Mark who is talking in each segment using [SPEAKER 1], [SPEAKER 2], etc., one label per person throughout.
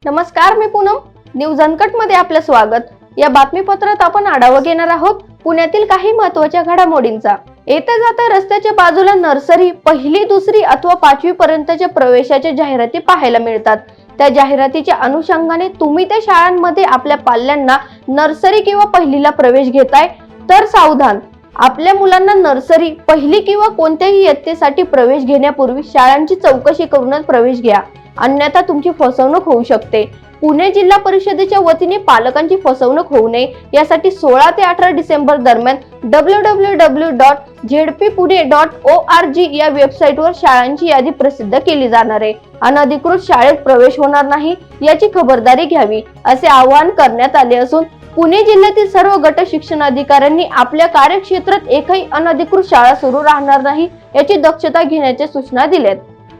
[SPEAKER 1] नमस्कार, मी Poonam. News uncut मध्ये आपलं स्वागत. या बातमीपत्रात आपण आढावा घेणार आहोत पुण्यातील काही महत्त्वाच्या घडामोडींचा. येता जाता रस्त्याच्या बाजूला नर्सरी, पहिली, दुसरी अथवा 5वी पर्यंतच्या प्रवेशाच्या जाहिराती पाहायला मिळतात. त्या जाहिरातीच्या अनुषंगाने तुम्ही त्या शाळांमध्ये आपल्या पाल्यांना नर्सरी किंवा पहिलीला प्रवेश घेताय तर सावधान. आपल्या मुलांना नर्सरी, पहिली किंवा कोणत्याही इयत्तेसाठी प्रवेश घेण्यापूर्वी शाळांची चौकशी करूनच प्रवेश घ्या, अन्यथा तुमची फसवणूक होऊ शकते. पुणे जिल्हा परिषदेच्या वतीने पालकांची फसवणूक होऊ नये यासाठी 16 ते 18 डिसेंबर दरम्यान www.zpune.org या वेबसाईटवर शाळांची यादी प्रसिद्ध केली जाणार आहे. अनधिकृत शाळेत प्रवेश होणार नाही याची खबरदारी घ्यावी असे आवाहन करण्यात आले असून पुणे जिल्ह्यातील सर्व गट शिक्षणाधिकाऱ्यांनी आपल्या कार्यक्षेत्रात एकही अनधिकृत शाळा सुरू राहणार नाही याची दक्षता घेण्याच्या सूचना दिल्यात.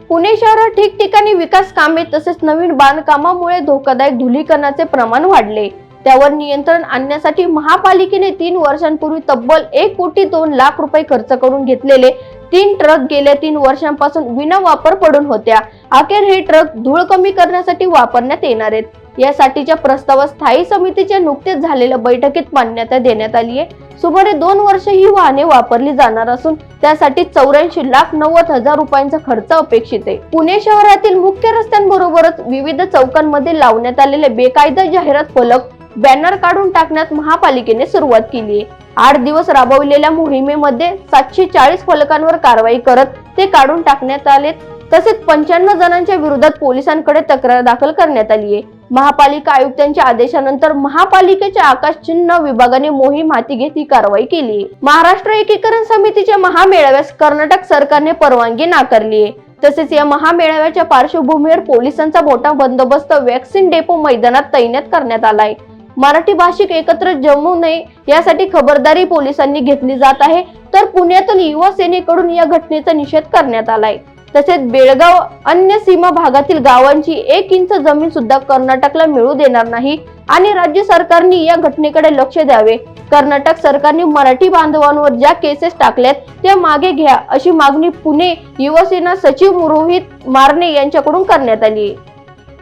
[SPEAKER 1] पुणे शहरात ठिकठिकाणी विकास कामे तसेच नवीन बांधकामामुळे धोकादायक धुलीकणाचे प्रमाण वाढले. त्यावर नियंत्रण आणण्यासाठी महापालिकेने 3 वर्षांपूर्वी तब्बल 1,02,00,000 रुपये खर्च करून घेतलेले 3 ट्रक गेल्या 3 वर्षांपासून विनावापर पडून होत्या. अखेर हे ट्रक धूळ कमी करण्यासाठी वापरण्यात येणार आहेत. यासाठीच्या प्रस्तावास स्थायी समितीच्या नुकतेच झालेल्या बैठकीत मान्यता देण्यात आली आहे. सुमारे 2 वर्ष ही वाहने वापरली जाणार असून त्यासाठी 84,90,000 रुपयांचा खर्च अपेक्षित आहे. पुणे शहरातील मुख्य रस्त्यांबरोबरच विविध चौकांमध्ये लावण्यात आलेले बेकायदा जाहिरात फलक, बॅनर काढून टाकण्यात महापालिकेने सुरुवात केली आहे. 8 दिवस राबवलेल्या मोहिमेमध्ये 740 फलकांवर कारवाई करत ते काढून टाकण्यात आले. तसेच 55 जणांच्या विरोधात पोलिसांकडे तक्रार दाखल करण्यात आली आहे. महापालिका आयुक्तांच्या आदेशानंतर महापालिकेच्या आकाश चिन्ह विभागाने मोहीम हाती घेत ही कारवाई केली आहे. महाराष्ट्र एकीकरण समितीच्या महामेळाव्यास कर्नाटक सरकारने परवानगी नाकारली आहे. तसेच या महामेळाव्याच्या पार्श्वभूमीवर पोलिसांचा मोठा बंदोबस्त वॅक्सिन डेपो मैदानात तैनात करण्यात आलाय. मराठी भाषिक एकत्र जमू नये यासाठी खबरदारी पोलिसांनी घेतली जात आहे. तर पुण्यातील युवा सेनेकडून या घटनेचा निषेध करण्यात आलाय. तसेच बेळगाव अन्य सीमा भागातील गावांची 1 इंच जमीन सुद्धा कर्नाटकला मिळू देणार नाही आणि राज्य सरकारने या घटनेकडे लक्ष द्यावे. कर्नाटक सरकारने मराठी बांधवांवर ज्या केसेस टाकल्यात त्या मागे घ्या अशी मागणी पुणे युवसेना सचिव रोहित मारणे यांच्याकडून करण्यात आली.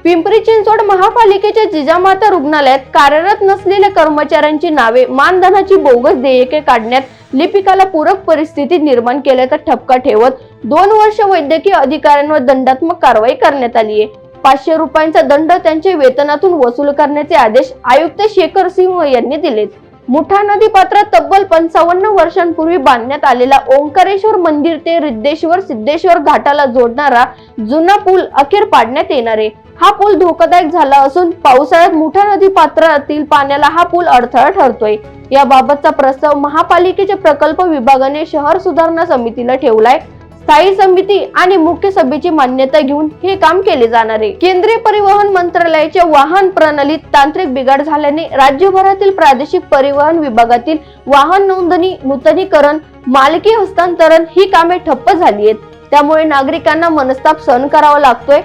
[SPEAKER 1] पिंपरी चिंचवड महापालिकेच्या जिजामाता रुग्णालयात कार्यरत नसलेल्या कर्मचाऱ्यांची नावे, मानधनाची बोगस देयके काढण्यात लिपिकाला पूरक परिस्थिती निर्माण केल्याचा ठपका ठेवत 2 वर्ष वैद्यकीय अधिकाऱ्यांवर दंडात्मक कारवाई करण्यात आली आहे. 500 रुपयांचा दंड त्यांच्या वेतनातून वसूल करण्याचे आदेश आयुक्त शेखर सिंह यांनी दिलेत. मुठा नदी पात्रात तब्बल 55 वर्षांपूर्वी बांधण्यात आलेला ओंकारेश्वर मंदिर ते रिद्धेश्वर सिद्धेश्वर घाटाला जोडणारा जुना पूल अखेर पाडण्यात येणार आहे. हा पूल धोकादायक झाला असून पावसाळ्यात मुठा नदी पात्रातील पाण्याला हा पूल अडथळा ठरतोय. याबाबतचा प्रस्ताव महापालिकेच्या प्रकल्प विभागाने शहर सुधारणा समितीला ठेवलाय. स्थायी समिती आणि मुख्य सभेची मान्यता घेऊन हे काम केले जाणार आहे. केंद्रीय परिवहन मंत्रालयाच्या वाहन प्रणालीत तांत्रिक बिघाड झाल्याने राज्यभरातील प्रादेशिक परिवहन विभागातील वाहन नोंदणी, नूतनीकरण, मालकी हस्तांतरण ही कामे ठप्प झाली आहेत. त्यामुळे नागरिकांना मनस्ताप सहन करावा लागतोय.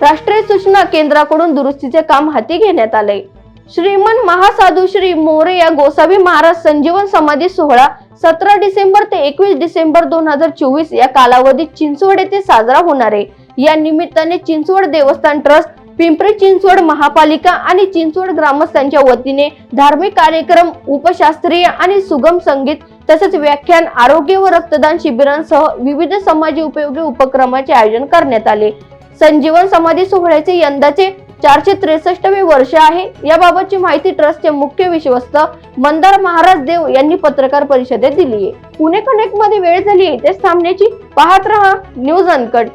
[SPEAKER 1] राष्ट्रीय सूचना केंद्राकडून दुरुस्तीचे काम हाती घेण्यात आले. श्रीमंत महासाधू श्री मोरया गोसावी महाराज संजीवन समाधी सोहळा 17 डिसेंबर ते 21 डिसेंबर 2024 या कालावधीत चिंचवड येथे साजरा होणार आहे. या निमित्ताने चिंचवड देवस्थान ट्रस्ट, पिंपरी चिंचवड महापालिका आणि चिंचवड ग्रामस्थांच्या वतीने धार्मिक कार्यक्रम, उपशास्त्रीय आणि सुगम संगीत तसेच व्याख्यान, आरोग्य व रक्तदान शिबिरांसह विविध समाज उपयोगी उपक्रमाचे आयोजन करण्यात आले. संजीवन समाधी सोहळ्याचे यंदाचे 463वे वर्ष आहे. याबाबतची माहिती ट्रस्टचे मुख्य विश्वस्त मंदार महाराज देव यांनी पत्रकार परिषदेत दिली आहे. पुणे कनेक्ट मध्ये वेळ झाली इथेच थांबण्याची. पाहत रहा न्यूज अनकट.